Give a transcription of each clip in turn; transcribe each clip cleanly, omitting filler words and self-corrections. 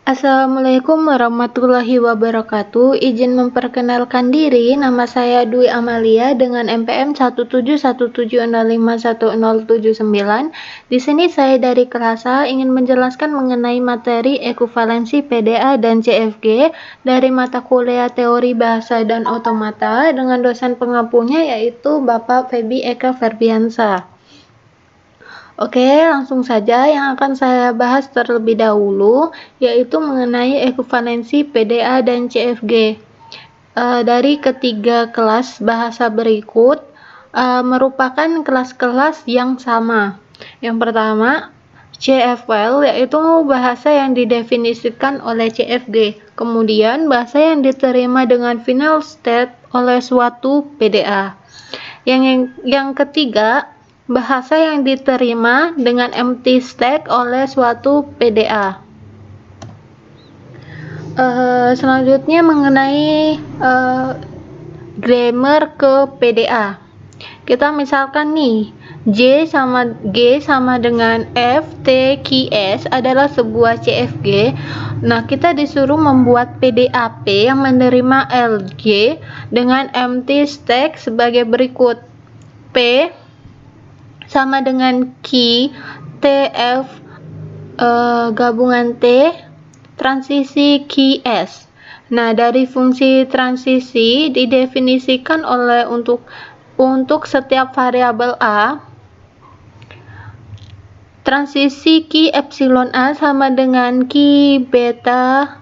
Assalamualaikum warahmatullahi wabarakatuh. Izin memperkenalkan diri, nama saya Dwi Amalia dengan NPM 17170510079. Di sini saya dari kelas A ingin menjelaskan mengenai materi ekuivalensi PDA dan CFG dari mata kuliah Teori Bahasa dan Otomata dengan dosen pengampunya yaitu Bapak Febi Eka Ferbiansa. Oke, langsung saja yang akan saya bahas terlebih dahulu yaitu mengenai ekuivalensi PDA dan CFG. Dari ketiga kelas bahasa berikut merupakan kelas-kelas yang sama. Yang pertama, CFL yaitu bahasa yang didefinisikan oleh CFG. Kemudian, bahasa yang diterima dengan final state oleh suatu PDA. Yang ketiga, bahasa yang diterima dengan empty state oleh suatu PDA. Selanjutnya mengenai grammar ke PDA. Kita misalkan nih, G sama dengan F, T, Q, S adalah sebuah CFG. Nah, kita disuruh membuat PDAP yang menerima LG dengan empty state sebagai berikut. P sama dengan Q, T, F, gabungan T, transisi Q, S. Nah, dari fungsi transisi didefinisikan oleh untuk setiap variabel A, transisi Q epsilon A sama dengan Q beta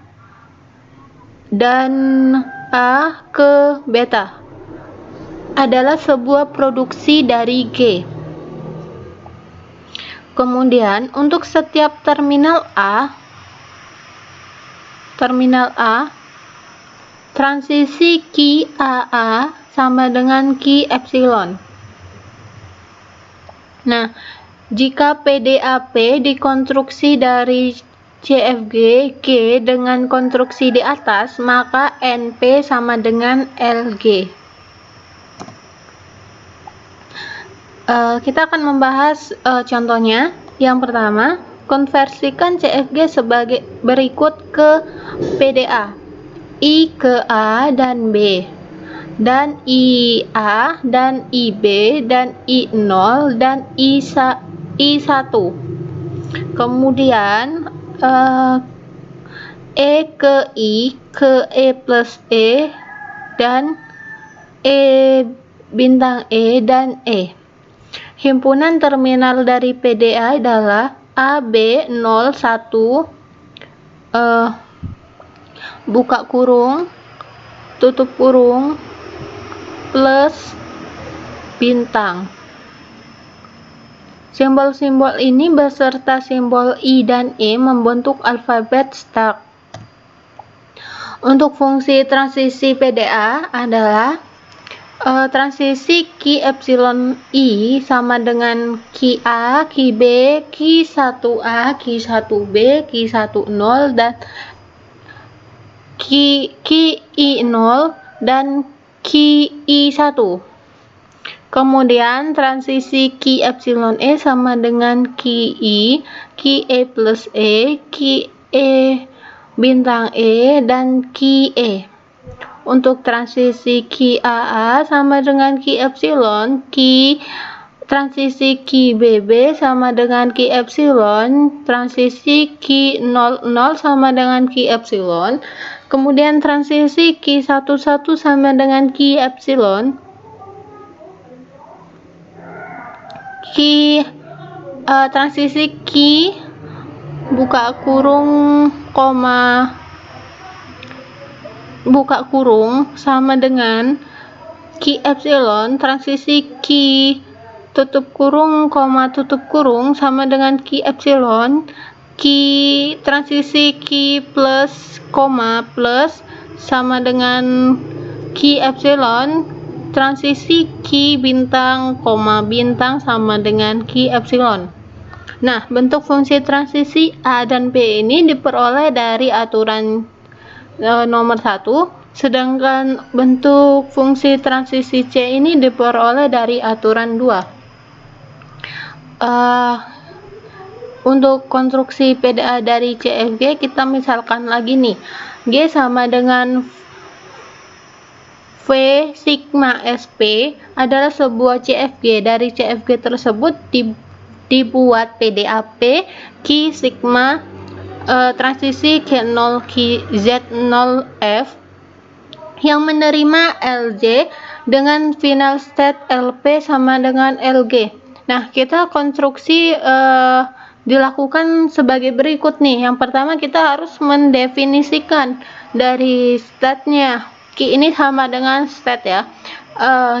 dan A ke beta adalah sebuah produksi dari G. Kemudian untuk setiap terminal A, transisi Q AA sama dengan Q epsilon. Nah, jika PDAP dikonstruksi dari CFG G dengan konstruksi di atas, maka NP sama dengan LG. Kita akan membahas contohnya. Yang pertama, konversikan CFG sebagai berikut ke PDA. I ke A dan B, dan IA dan IB dan I0 dan I1. Kemudian E ke I ke E plus E dan E bintang E dan E. Himpunan terminal dari PDA adalah AB01 buka kurung, tutup kurung, plus bintang. Simbol-simbol ini beserta simbol I dan E membentuk alfabet start. Untuk fungsi transisi PDA adalah transisi Q epsilon I sama dengan QA, QB, Q1A, Q1B, Q10 dan QI0 dan QI1. Kemudian transisi Q epsilon E sama dengan QI, QE plus E, QE bintang E dan QE. Untuk transisi QAA sama dengan Q epsilon, transisi QBB sama dengan Q epsilon, transisi Q00 sama dengan Q epsilon, kemudian transisi Q11 sama dengan Q epsilon, transisi Q buka kurung buka kurung sama dengan Q epsilon, transisi Q tutup kurung tutup kurung sama dengan Q epsilon, transisi Q plus plus sama dengan Q epsilon, transisi Q bintang bintang sama dengan Q epsilon. Nah, bentuk fungsi transisi A dan B ini diperoleh dari aturan nomor 1, sedangkan bentuk fungsi transisi C ini diperoleh dari aturan 2. Untuk konstruksi PDA dari CFG, kita misalkan lagi nih, G sama dengan V sigma SP adalah sebuah CFG. Dari CFG tersebut dibuat PDAP Q sigma transisi Q0 Z0F yang menerima LJ dengan final state LP sama dengan LG. Nah, kita konstruksi dilakukan sebagai berikut nih. Yang pertama kita harus mendefinisikan dari state-nya. Q ini sama dengan state ya.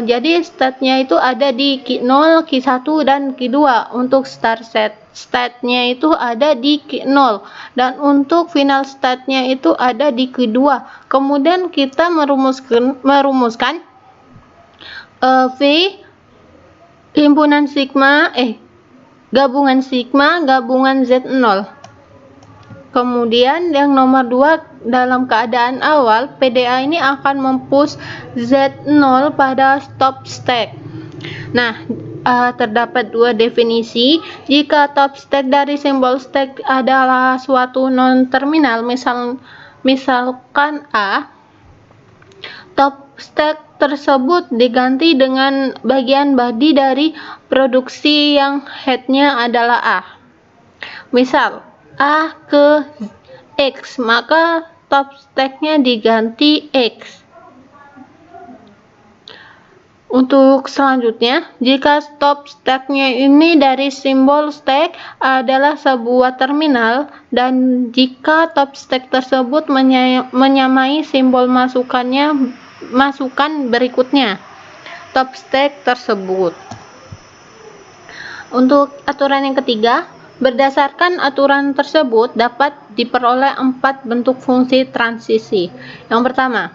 Jadi state-nya itu ada di Q0, Q1 dan Q2. Untuk start state-nya itu ada di Q0 dan untuk final state-nya itu ada di Q2. Kemudian kita merumuskan V himpunan sigma gabungan sigma gabungan Z0. Kemudian yang nomor 2, dalam keadaan awal PDA ini akan mempush Z0 pada stop state. Nah, terdapat dua definisi. Jika top state dari simbol state adalah suatu non-terminal, misalkan A, top state tersebut diganti dengan bagian body dari produksi yang headnya adalah A. Misal A ke X, maka top state-nya diganti X. Untuk selanjutnya, jika stop state-nya ini dari simbol state adalah sebuah terminal dan jika top state tersebut menyamai simbol masukan berikutnya top state tersebut. Untuk aturan yang ketiga, berdasarkan aturan tersebut dapat diperoleh 4 bentuk fungsi transisi. Yang pertama,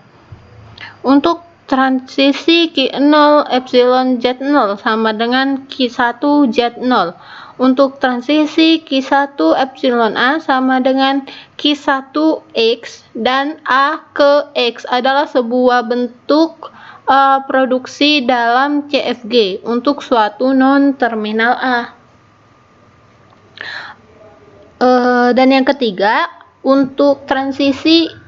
untuk transisi Q0 epsilon Z0 sama dengan Q1 Z0. Untuk transisi Q1 epsilon A sama dengan Q1 X dan A ke X adalah sebuah bentuk produksi dalam CFG untuk suatu non-terminal A. Dan yang ketiga, untuk transisi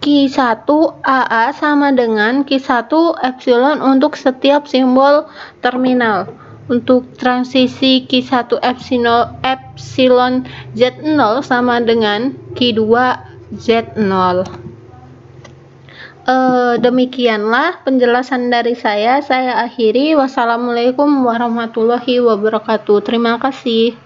Q1 AA sama dengan Q1 epsilon untuk setiap simbol terminal. Untuk transisi Q1 epsilon Z0 sama dengan Q2 Z0. Demikianlah penjelasan dari saya akhiri. Wassalamualaikum warahmatullahi wabarakatuh. Terima kasih.